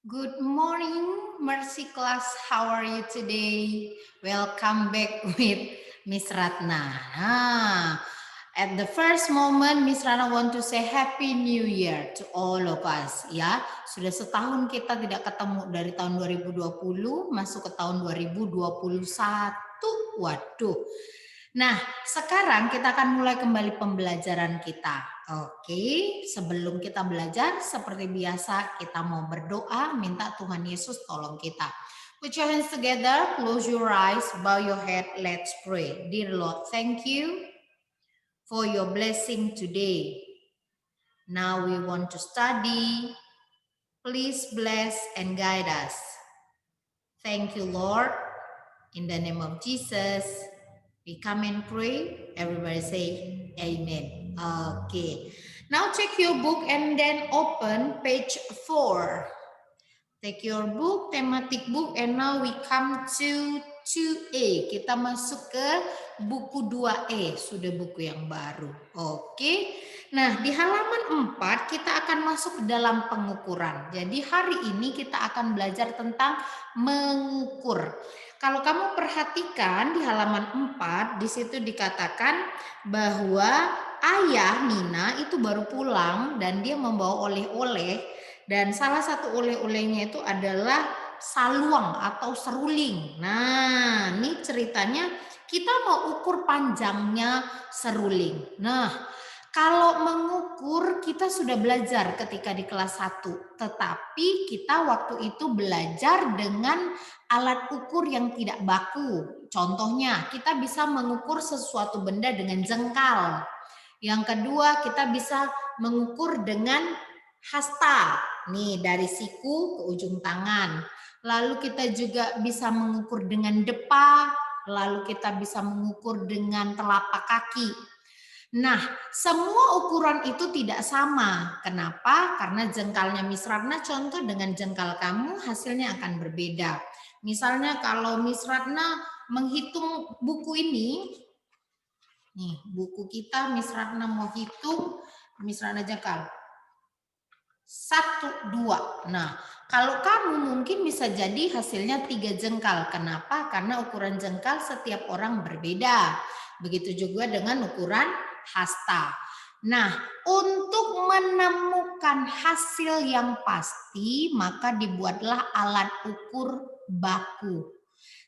Good morning, Mercy class. How are you today? Welcome back with Miss Ratna. At the first moment, Miss Ratna want to say Happy New Year to all of us. Ya, sudah setahun kita tidak ketemu dari tahun 2020 masuk ke tahun 2021. Waduh. Nah, sekarang kita akan mulai kembali pembelajaran kita. Oke, sebelum kita belajar, seperti biasa kita mau berdoa, minta Tuhan Yesus tolong kita. Put your hands together, close your eyes, bow your head, let's pray. Dear Lord, thank you for your blessing today. Now we want to study. Please bless and guide us. Thank you, Lord. In the name of Jesus, we come and pray. Everybody say amen. Okay. Now check your book and then open page 4. Take your book, thematic book, and now we come to 2A. Kita masuk ke buku 2E, sudah buku yang baru. Oke. Nah, di halaman 4 kita akan masuk ke dalam pengukuran. Jadi hari ini kita akan belajar tentang mengukur. Kalau kamu perhatikan di halaman 4, di situ dikatakan bahwa ayah Nina itu baru pulang dan dia membawa oleh-oleh. Dan salah satu oleh-olehnya itu adalah saluang atau seruling. Nah, ini ceritanya kita mau ukur panjangnya seruling. Nah, kalau mengukur kita sudah belajar ketika di kelas 1. Tetapi kita waktu itu belajar dengan alat ukur yang tidak baku. Contohnya, kita bisa mengukur sesuatu benda dengan jengkal. Yang kedua, kita bisa mengukur dengan hasta. Nih, dari siku ke ujung tangan. Lalu kita juga bisa mengukur dengan depa, lalu kita bisa mengukur dengan telapak kaki. Nah, semua ukuran itu tidak sama. Kenapa? Karena jengkalnya Miss Ratna contoh dengan jengkal kamu hasilnya akan berbeda. Misalnya kalau Miss Ratna menghitung buku ini, nih buku kita Miss Ratna mau hitung, Miss Ratna jengkal. 1, 2. Nah, kalau kamu mungkin bisa jadi hasilnya 3 jengkal. Kenapa? Karena ukuran jengkal setiap orang berbeda. Begitu juga dengan ukuran hasta. Nah, untuk menemukan hasil yang pasti, maka dibuatlah alat ukur baku.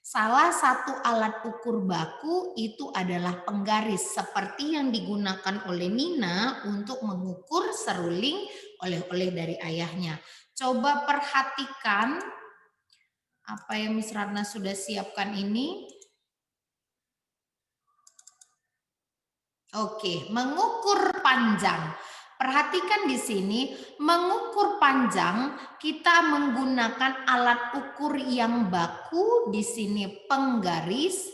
Salah satu alat ukur baku itu adalah penggaris seperti yang digunakan oleh Nina untuk mengukur seruling oleh-oleh dari ayahnya. Coba perhatikan apa yang Miss Ratna sudah siapkan ini. Oke, mengukur panjang. Perhatikan di sini, mengukur panjang kita menggunakan alat ukur yang baku, di sini penggaris.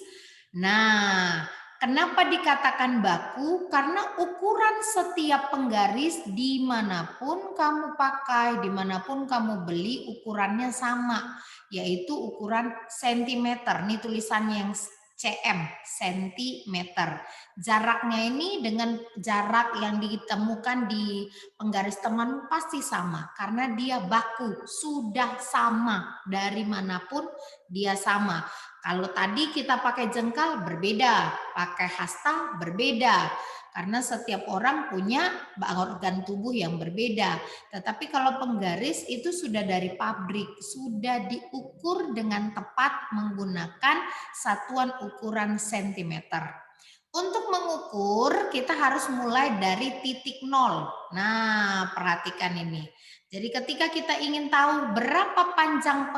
Nah, kenapa dikatakan baku? Karena ukuran setiap penggaris dimanapun kamu pakai, dimanapun kamu beli, ukurannya sama, yaitu ukuran sentimeter. Ini tulisannya yang cm, sentimeter. Jaraknya ini dengan jarak yang ditemukan di penggaris teman pasti sama karena dia baku, sudah sama dari manapun dia sama. Kalau tadi kita pakai jengkal berbeda, pakai hasta berbeda karena setiap orang punya organ tubuh yang berbeda. Tetapi kalau penggaris itu sudah dari pabrik, sudah diukur dengan tepat menggunakan satuan ukuran sentimeter. Untuk mengukur kita harus mulai dari titik nol. Nah, perhatikan ini. Jadi ketika kita ingin tahu berapa panjang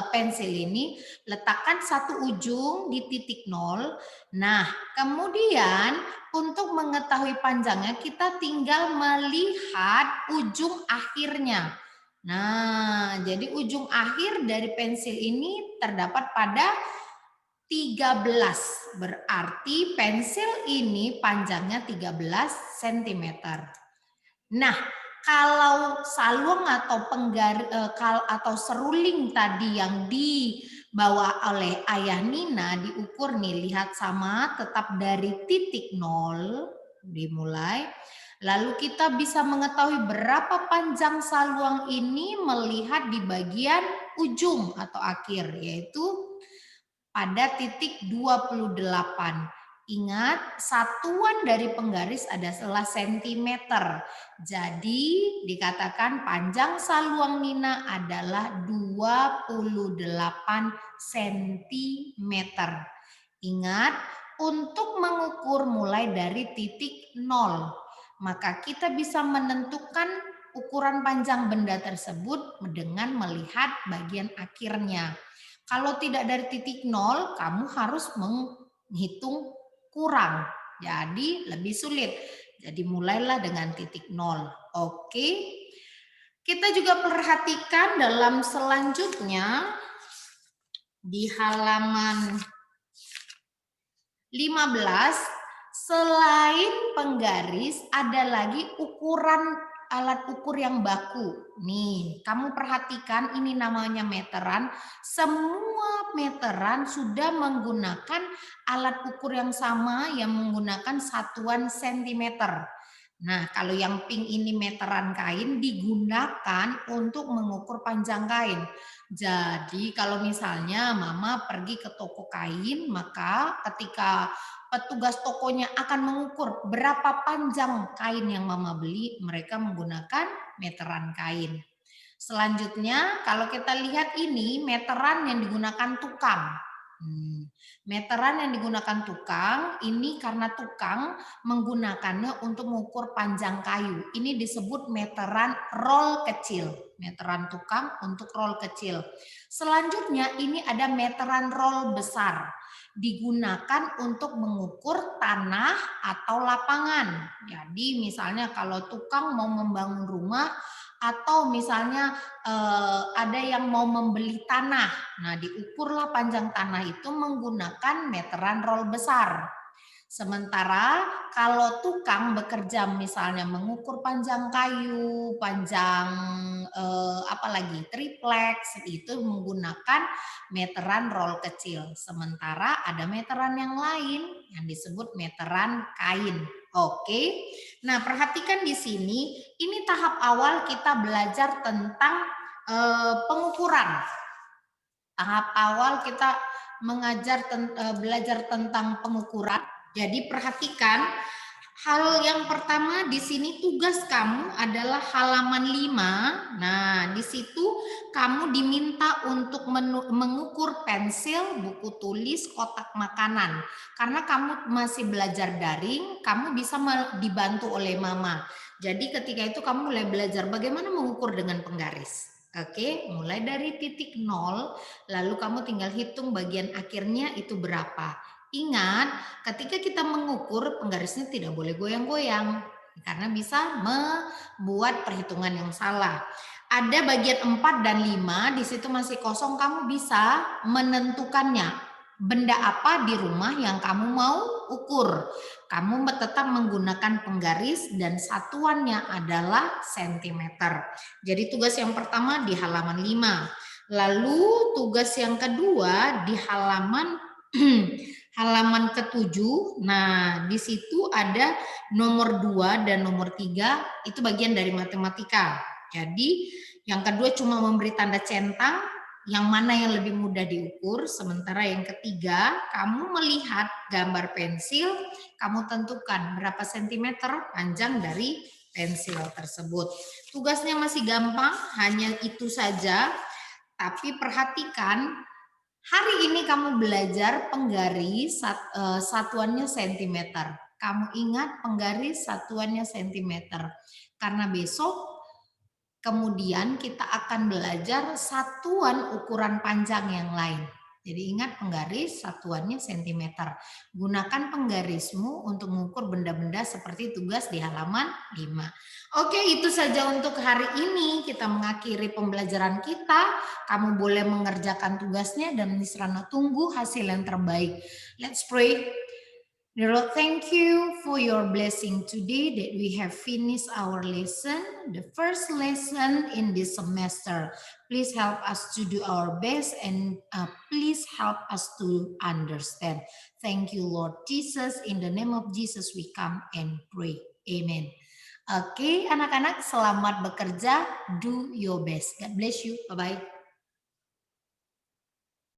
pensil ini, letakkan satu ujung di titik nol. Nah, kemudian untuk mengetahui panjangnya kita tinggal melihat ujung akhirnya. Nah, jadi ujung akhir dari pensil ini terdapat pada 13, berarti pensil ini panjangnya 13 cm. Nah, kalau saluang atau atau seruling tadi yang dibawa oleh ayah Nina diukur nih, lihat sama tetap dari titik nol dimulai. Lalu kita bisa mengetahui berapa panjang saluang ini melihat di bagian ujung atau akhir, yaitu pada titik 28. Ingat, satuan dari penggaris adalah sentimeter. Jadi dikatakan panjang saluang Nina adalah 28 sentimeter. Ingat, untuk mengukur mulai dari titik 0, maka kita bisa menentukan ukuran panjang benda tersebut dengan melihat bagian akhirnya. Kalau tidak dari titik 0, kamu harus menghitung kurang. Jadi lebih sulit. Jadi mulailah dengan titik 0. Oke. Kita juga perhatikan dalam selanjutnya di halaman 15, selain penggaris ada lagi ukuran alat ukur yang baku. Nih, kamu perhatikan ini namanya meteran. Semua meteran sudah menggunakan alat ukur yang sama yang menggunakan satuan sentimeter. Nah, kalau yang pink ini meteran kain digunakan untuk mengukur panjang kain. Jadi kalau misalnya mama pergi ke toko kain, maka ketika petugas tokonya akan mengukur berapa panjang kain yang mama beli, mereka menggunakan meteran kain. Selanjutnya, kalau kita lihat ini meteran yang digunakan tukang. Meteran yang digunakan tukang ini karena tukang menggunakannya untuk mengukur panjang kayu. Ini disebut meteran roll kecil. Meteran tukang untuk roll kecil. Selanjutnya ini ada meteran roll besar. Digunakan untuk mengukur tanah atau lapangan. Jadi misalnya kalau tukang mau membangun rumah atau misalnya ada yang mau membeli tanah. Nah, diukurlah panjang tanah itu menggunakan meteran roll besar. Sementara kalau tukang bekerja misalnya mengukur panjang kayu, panjang apalagi triplex itu menggunakan meteran roll kecil. Sementara ada meteran yang lain yang disebut meteran kain. Oke. Nah, perhatikan di sini, ini tahap awal kita belajar tentang pengukuran. Tahap awal kita belajar tentang pengukuran. Jadi perhatikan, hal yang pertama di sini tugas kamu adalah halaman 5. Nah, di situ kamu diminta untuk mengukur pensil, buku tulis, kotak makanan. Karena kamu masih belajar daring, kamu bisa dibantu oleh mama. Jadi ketika itu kamu mulai belajar bagaimana mengukur dengan penggaris. Oke, mulai dari titik 0, lalu kamu tinggal hitung bagian akhirnya itu berapa. Ingat, ketika kita mengukur, penggarisnya tidak boleh goyang-goyang karena bisa membuat perhitungan yang salah. Ada bagian 4 dan 5, di situ masih kosong, kamu bisa menentukannya. Benda apa di rumah yang kamu mau ukur. Kamu tetap menggunakan penggaris dan satuannya adalah sentimeter. Jadi tugas yang pertama di halaman 5. Lalu tugas yang kedua di halaman halaman ke-7. Nah, di situ ada nomor 2 dan nomor 3, itu bagian dari matematika. Jadi, yang kedua cuma memberi tanda centang, yang mana yang lebih mudah diukur. Sementara yang ketiga, kamu melihat gambar pensil, kamu tentukan berapa sentimeter panjang dari pensil tersebut. Tugasnya masih gampang, hanya itu saja. Tapi perhatikan, hari ini kamu belajar penggaris satuannya sentimeter. Kamu ingat penggaris satuannya sentimeter. Karena besok kemudian kita akan belajar satuan ukuran panjang yang lain. Jadi ingat penggaris satuannya sentimeter. Gunakan penggarismu untuk mengukur benda-benda seperti tugas di halaman 5. Oke, itu saja untuk hari ini. Kita mengakhiri pembelajaran kita. Kamu boleh mengerjakan tugasnya dan Miss Rana tunggu hasil yang terbaik. Let's pray. Dear Lord, thank you for your blessing today that we have finished our lesson, the first lesson in this semester. Please help us to do our best and please help us to understand. Thank you, Lord Jesus. In the name of Jesus, we come and pray. Amen. Oke, anak-anak selamat bekerja. Do your best. God bless you. Bye-bye.